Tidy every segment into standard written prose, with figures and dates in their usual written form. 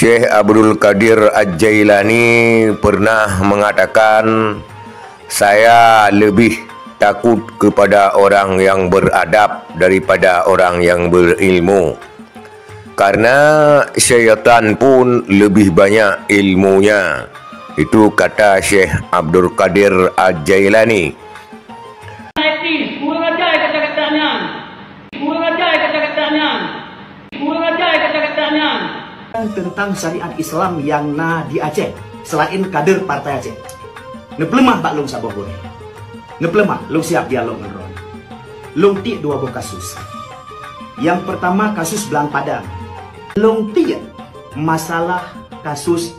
Syekh Abdul Qadir Al-Jailani pernah mengatakan, saya lebih takut kepada orang yang beradab daripada orang yang berilmu, karena syaitan pun lebih banyak ilmunya. Itu kata Syekh Abdul Qadir Al-Jailani. Kurang ajar kata-katanya. Tentang syariat Islam yang di Aceh selain kader partai Aceh. Neplemah bak long saboh boleh. Neplemah long siap dialog ngeron. Long ti dua buah kasus. Yang pertama kasus Belang Padang. Long ti masalah kasus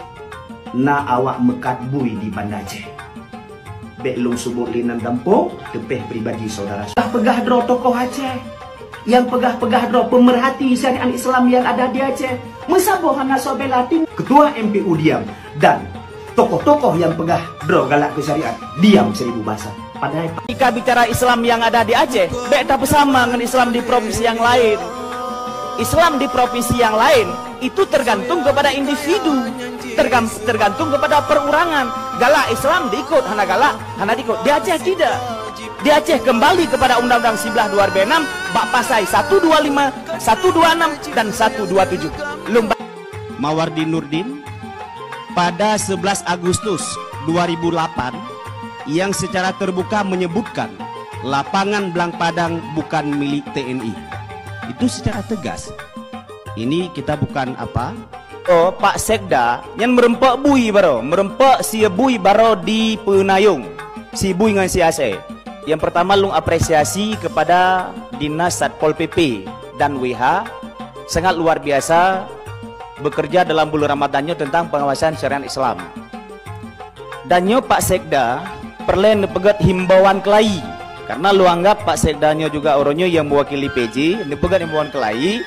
na awak mekat bui di Banda Aceh. Bek long subuk linan dampung tepeh pribadi saudara. Pegah dro tokoh Aceh. Yang pegah-pegah dro pemerhati syariat Islam yang ada di Aceh. Mesaboh hana sobelatin ketua MPU diam, dan tokoh-tokoh yang pegah dro galak ke syariat diam 1000 bahasa. Padahal jika bicara Islam yang ada di Aceh, beda bersama dengan Islam di provinsi yang lain. Islam di provinsi yang lain itu tergantung kepada individu, tergantung kepada perorangan. Galak Islam diikut, hana galak, hana diikut. Di Aceh tidak. Di Aceh kembali kepada Undang-Undang 19 2006 bab pasal 125, 126 dan 127. Mawardi Nurdin pada 11 Agustus 2008 yang secara terbuka menyebutkan lapangan Belang Padang bukan milik TNI. Itu secara tegas. Ini kita bukan apa? Oh, Pak Sekda yang merempak bui baro, merempak si bui baro di Penayung. Si bui dengan si Aceh. Yang pertama lung apresiasi kepada Dinas Satpol PP dan WH sangat luar biasa bekerja dalam bulan Ramadannya tentang pengawasan syariat Islam. Danyo Pak Sekda perlu nepegat himbauan kelai, karena lu anggap Pak Sekdanyo juga orangnya yang mewakili PJ, nepegat himbauan kelai.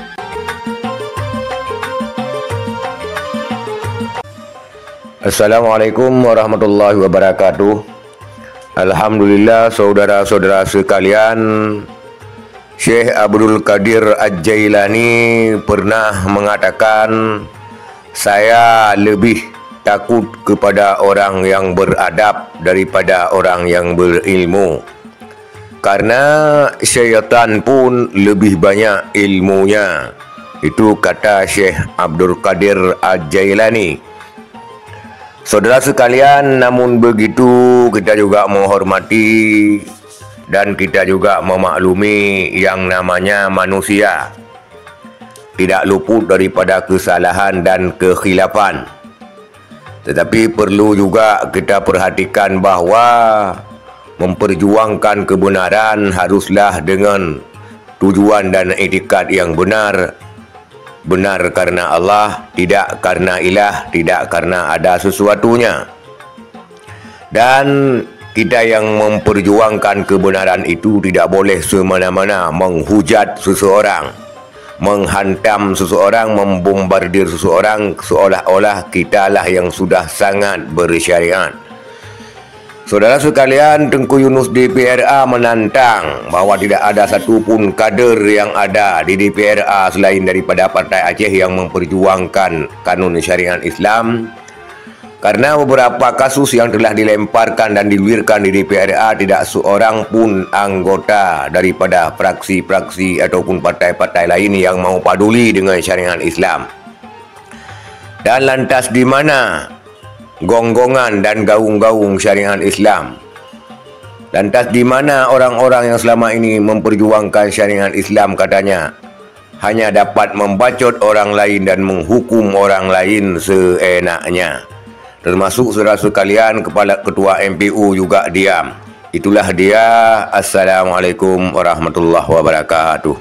Assalamualaikum warahmatullahi wabarakatuh. Alhamdulillah, saudara-saudara sekalian, Syekh Abdul Qadir Al-Jailani pernah mengatakan, saya lebih takut kepada orang yang beradab daripada orang yang berilmu, karena syaitan pun lebih banyak ilmunya. Itu kata Syekh Abdul Qadir Al-Jailani. Saudara sekalian, namun begitu kita juga menghormati dan kita juga memaklumi yang namanya manusia tidak luput daripada kesalahan dan kekhilafan. Tetapi perlu juga kita perhatikan bahawa memperjuangkan kebenaran haruslah dengan tujuan dan etikat yang benar. Benar karena Allah, tidak karena ilah, tidak karena ada sesuatunya. Dan kita yang memperjuangkan kebenaran itu tidak boleh semena-mena menghujat seseorang, menghantam seseorang, membombardir seseorang seolah-olah kitalah yang sudah sangat bersyariat. Saudara sekalian, Tengku Yunus DPRA menantang bahawa tidak ada satupun kader yang ada di DPRA selain daripada Partai Aceh yang memperjuangkan kanun syariat Islam. Karena beberapa kasus yang telah dilemparkan dan diluirkan di DPRA, tidak seorang pun anggota daripada fraksi-fraksi ataupun partai-partai lain yang mau peduli dengan syariat Islam. Dan lantas di mana gonggongan dan gaung-gaung syariat Islam? Lantas di mana orang-orang yang selama ini memperjuangkan syariat Islam katanya hanya dapat membacot orang lain dan menghukum orang lain seenaknya? Termasuk saudara sekalian, kepala ketua MPU juga diam. Itulah dia. Assalamualaikum warahmatullahi wabarakatuh.